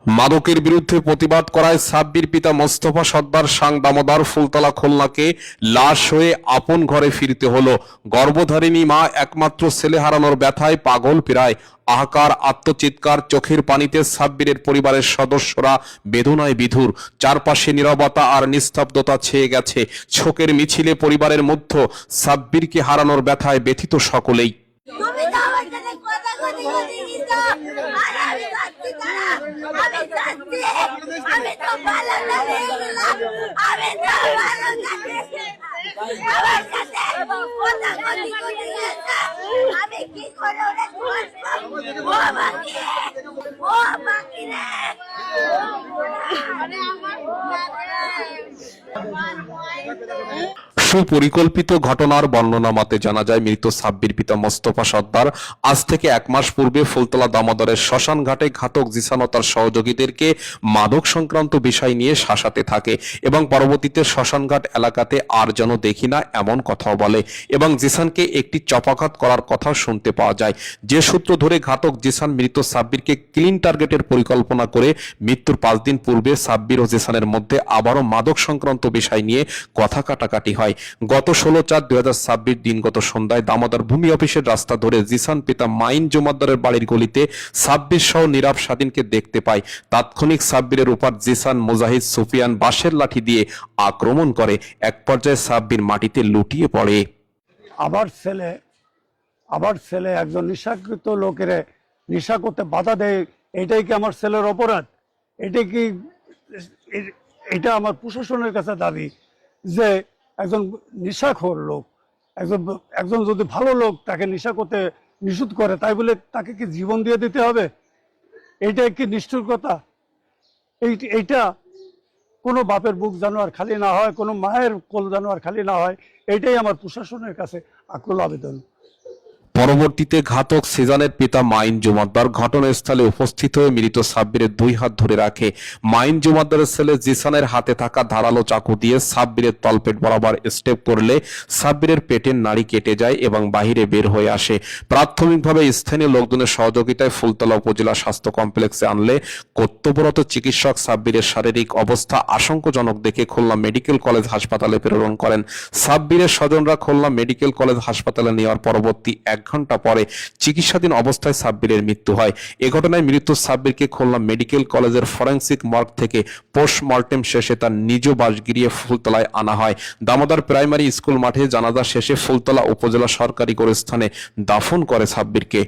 মাদকের বিরুদ্ধে প্রতিবাদ করায় সাব্বির পিতা মোস্তফা সর্দার সাং দামোদর ফুলতলা খুলনাকে লাশ হয়ে আপন ঘরে ফিরতে হলো। গর্ভধারিণী মা একমাত্র ছেলে হারানোর ব্যথায় পাগল প্রায়। আহাকার, আত্মচিৎকার, চোখের পানিতে সাব্বিরের পরিবারের সদস্যরা বেদনায় বিধুর। চারপাশে নীরবতা আর নিস্তব্ধতা ছেয়ে গেছে। শোকের মিছিলে পরিবারের মধ্যে সাব্বিরকে হারানোর ব্যথায় ব্যথিত সকলেই। সুপরিকল্পিত ঘটনার বর্ণনা মতে জানা যায়, মৃত সাব্বির পিতা মোস্তফা সর্দার আজ থেকে 1 মাস পূর্বে ফুলতলা দামোদরের শ্মশান ঘাটে ঘাতক জিসান ও তার সহযোগীদেরকে মাদক সংক্রান্ত বিষয় নিয়ে শাসাতে থাকে এবং পরবর্তীতে শ্মশানঘাট এলাকাতে আর যেন দেখি না এমন কথাও বলে এবং জিসানকে একটি চপাঘাত করার কথাও শুনতে পাওয়া যায়। যে সূত্র ধরে ঘাতক জিসান মৃত সাব্বিরকে ক্লিন টার্গেটের পরিকল্পনা করে মৃত্যুর 5 দিন পূর্বে সাব্বির ও জিসানের মধ্যে আবারও মাদক সংক্রান্ত বিষয় নিয়ে কথা কাটাকাটি হয়। গত 16/4/2026 দিনগত সন্ধ্যায় দামোদর ভূমি অফিসের রাস্তা ধরে জিসান পিতা মাইন জমাদ্দারের বাড়ির গলিতে সাব্বির সহ নীরব স্বাধীনকে দেখতে পায়। তাৎক্ষণিক সাব্বিরের উপর জিসান, মুজাহিদ, সুফিয়ান বাঁশের লাঠি দিয়ে আক্রমণ করে। এক পর্যায়ে সাব্বির মাটিতে লুটিয়ে পড়ে। আবার ছেলে একজন নিশাকৃত লোকের নেশা করতে বাধা দেয়, এটাই কি আমার ছেলের অপরাধ? এটা আমার প্রশাসনের কাছে দাবি যে একজন নেশাখোর লোক, একজন যদি ভালো লোক তাকে নেশা করতে নিষেধ করে, তাই বলে তাকে কি জীবন দিয়ে দিতে হবে? এইটা কি নিষ্ঠুর কথা? এইটা কোনো বাপের বুক যেন আর খালি না হয়, কোনো মায়ের কোল যেন আর খালি না হয়, এইটাই আমার প্রশাসনের কাছে আকুল আবেদন। পরবর্তীতে ঘাতক সিজানের পিতা মাইন জমাদ্দার ঘটনাস্থলে উপস্থিত হয়ে মৃত সাব্বিরের 2 হাত ধরে রাখে। মাইন জমাদ্দারের ছেলে জিসানের হাতে থাকা ধারালো চাকু দিয়ে সাব্বিরের তলপেট বরাবর স্টেপ করলে সাব্বিরের পেটের নাড়ি কেটে যায় এবং বাহিরে বের হয়ে আসে। প্রাথমিকভাবে স্থানীয় লোকজনের সহযোগিতায় ফুলতলা উপজেলা স্বাস্থ্য কমপ্লেক্সে আনলে কর্তব্যরত চিকিৎসক সাব্বিরের শারীরিক অবস্থা আশঙ্কাজনক দেখে খুলনা মেডিকেল কলেজ হাসপাতালে প্রেরণ করেন। সাব্বিরের স্বজনরা খুলনা মেডিকেল কলেজ হাসপাতালে নেওয়ার পরবর্তী 1 ঘন্টা পরে চিকিৎসাধীন অবস্থায় সাব্বিরের মৃত্যু হয়। এ ঘটনায় মৃত সাব্বিরকে খুলনা মেডিকেল কলেজের ফরেনসিক মর্গ থেকে পোস্টমর্টেম শেষে তার নিজ বাসগৃহে ফুলতলায় আনা হয়। দামোদর প্রাইমারি স্কুল মাঠে জানাজা শেষে ফুলতলা উপজেলা সরকারি গোরস্থানে দাফন করে সাব্বিরকে।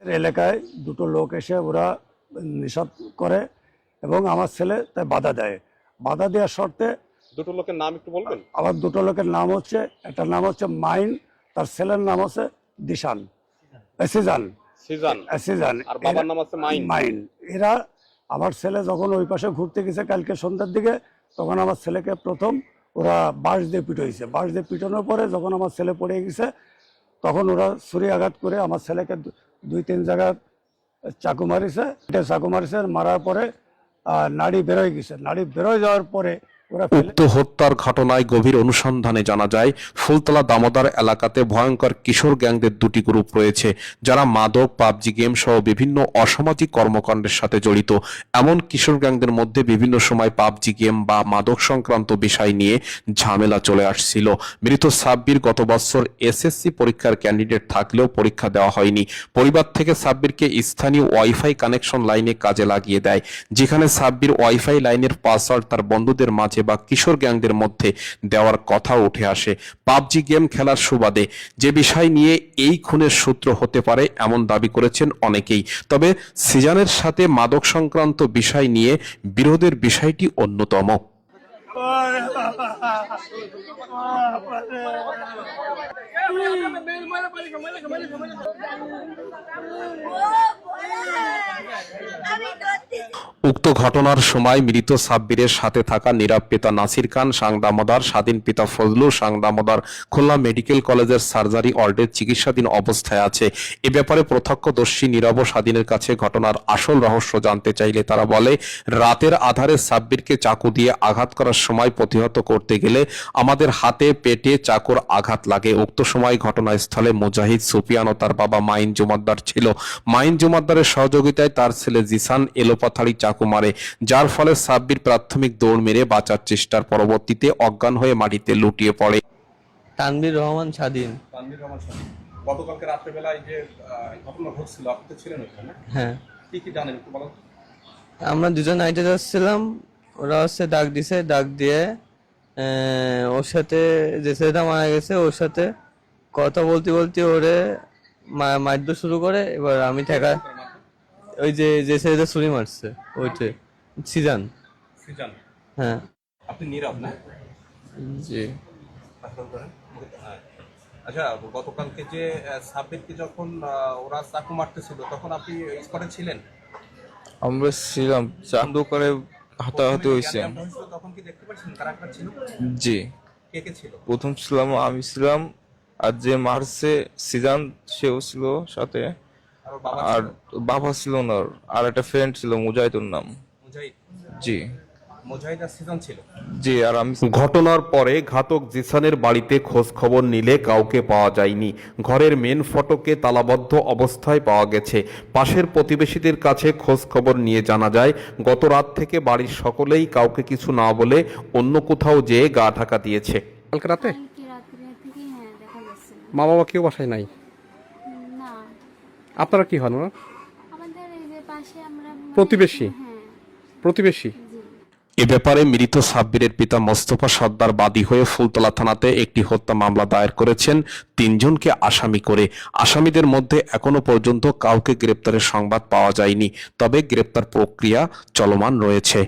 এলাকায় 2 লোক এসে ওরা নিষেধ করে এবং আমার ছেলে তাই বাধা দেয়। বাধা দেওয়ার শর্তে 2 লোকের নাম একটু বলবেন? আবার 2 লোকের নাম হচ্ছে, একটা নাম হচ্ছে মাইন, তার ছেলের নাম হচ্ছে সিজান, আর বাবার নাম আছে মাইন। এরা আমার ছেলে যখন ওই পাশে ঘুরতে গেছে কালকে সন্ধ্যার দিকে, তখন আমার ছেলেকে প্রথম ওরা বাঁশ দিয়ে পিটাইছে। বাঁশ দিয়ে পিটানোর পরে যখন আমার ছেলে পড়ে গেছে, তখন ওরা ছুরি আঘাত করে আমার ছেলেকে 2-3 জায়গায় চাকু মারিছে। মারার পরে নাড়ি বেরোয় গেছে। নাড়ি বেরোয় যাওয়ার পরে উক্ত হত্যার ঘটনায় গভীর অনুসন্ধানে জানা যায়, ফুলতলা দামোদর এলাকাতে ভয়ঙ্কর কিশোর গ্যাংদের 2টি গ্রুপ রয়েছে, যারা মাদক, পাবজি গেম সহ বিভিন্ন অসামাজিক কর্মকাণ্ডের সাথে জড়িত। এমন কিশোর গ্যাংদের মধ্যে বিভিন্ন সময় পাবজি গেম বা মাদক সংক্রান্ত বিষয় নিয়ে ঝামেলা চলে আসছিল। মৃত সাব্বির গত বছর এসএসসি পরীক্ষার ক্যান্ডিডেট থাকলেও পরীক্ষা দেওয়া হয়নি। পরিবার থেকে সাব্বিরকে স্থানীয় ওয়াইফাই কানেকশন লাইনে কাজে লাগিয়ে দেয়, যেখানে সাব্বির ওয়াইফাই লাইনের পাসওয়ার্ড তার বন্ধুদের মাঝে বা কিশোর গ্যাংদের মধ্যে দেওয়ার কথা উঠে আসে। পাবজি গেম খেলার সুবাদে যে বিষয় নিয়ে এই খুনের সূত্র হতে পারে এমন দাবি করেছেন অনেকেই। তবে সিজানের সাথে মাদক সংক্রান্ত বিষয় নিয়ে বিরোধের বিষয়টি অন্যতম। উক্ত ঘটনার সময় মৃত সাব্বিরের সাথে থাকা নীরব পিতা নাসির খান সাংদামোদার, স্বাধীন পিতা ফজলুর সাংদামোদার খুলনা মেডিকেল কলেজের সার্জারি ওয়ার্ডে চিকিৎসাধীন অবস্থায় আছে। এ ব্যাপারে প্রত্যক্ষদর্শী নীরব ও স্বাধীনের কাছে ঘটনার আসল রহস্য জানতে চাইলে তারা বলে, রাতের আধারে সাব্বিরকে চাকু দিয়ে আঘাত করার সময় প্রতিহত করতে গেলে আমাদের হাতে পেটে চাকুর আঘাত লাগে। উক্ত সময় ঘটনাস্থলে মুজাহিদ, সুফিয়ান ও তার বাবা মাইন জুমাদ্দার ছিল। মাইন জুমাদ্দারের সহযোগিতায় তার ছেলে জিসান এলোপাথাড়ি চাকু মারে, যার ফলে সাব্বির প্রাথমিক দৌড় মেরে বাঁচার চেষ্টার পরবর্তীতে অজ্ঞান হয়ে মাটিতে লুটিয়ে পড়ে। তানভীর রহমান স্বাধীন। তানভীর রহমান স্বাধীন, গতকালকে রাত্রেবেলায় যে ঘটনা ঘটছিল, আপনি তো ছিলেন ওখানে? হ্যাঁ, কি কি জানেন একটু বলুন। আমরা দুজন নাইটে যাচ্ছিলাম, ওরা ডাক দিছে, ডাক দিয়ে ওর সাথে যে ছেলেটা মারা গেছে ওর সাথে কথা বলতে বলতে ওরে মারধর শুরু করে। এবার আমি ঠেকা, ওই যে ছেলেটা ছুরি মারছে ওইটা সিজান। হ্যাঁ। আপনি নীরব না? জি। আচ্ছা, গতকালকে যে সাব্বিরকে যখন ওরা চাকু মারতেছিল তখন আপনি স্পটে ছিলেন? আমরা ছিলাম, চান্দু করে হাতাহাতি হয়েছে। তখন কি দেখতে পাচ্ছেন কারা কারা ছিল? জি, কে কে ছিল? প্রথম ছিলাম আমি, ছিলাম আর যে মারছে সিজান সেও ছিল সাথে, আর বাবা ছিল না, আর একটা ফ্রেন্ড ছিল মুজাহিদুর নাম। মুজাহিদ? জি মুজাহিদ আর সিজন ছিল? জি। আর আমি ঘটনার পরে ঘাতক জিসানের বাড়িতে খোঁজ খবর নিলে কাউকে পাওয়া যায়নি। ঘরের মেন ফটকে তালাবদ্ধ অবস্থায় পাওয়া গেছে। পাশের প্রতিবেশীদের কাছে খোঁজ খবর নিয়ে জানা যায়, গত রাত থেকে বাড়ির সকলেই কাউকে কিছু না বলে অন্য কোথাও যেয়ে গা ঢাকা দিয়েছে। কালকে রাতে থেকেই হ্যাঁ দেখা যাচ্ছে মা বাবা কেউ বাসায় নাই? না, আপনারা কি হন ওরা? আমাদের এই যে পাশে আমরা প্রতিবেশী? হ্যাঁ প্রতিবেশী। জি। এ ব্যাপারে মৃত সাব্বিরের পিতা মোস্তফা সর্দার বাদী হয়ে ফুলতলা থানাতে একটি হত্যা মামলা দায়ের করেছেন 3 জনকে আসামি করে। আসামিদের মধ্যে এখনো পর্যন্ত কাউকে গ্রেপ্তারের সংবাদ পাওয়া যায়নি, তবে গ্রেপ্তার প্রক্রিয়া চলমান রয়েছে।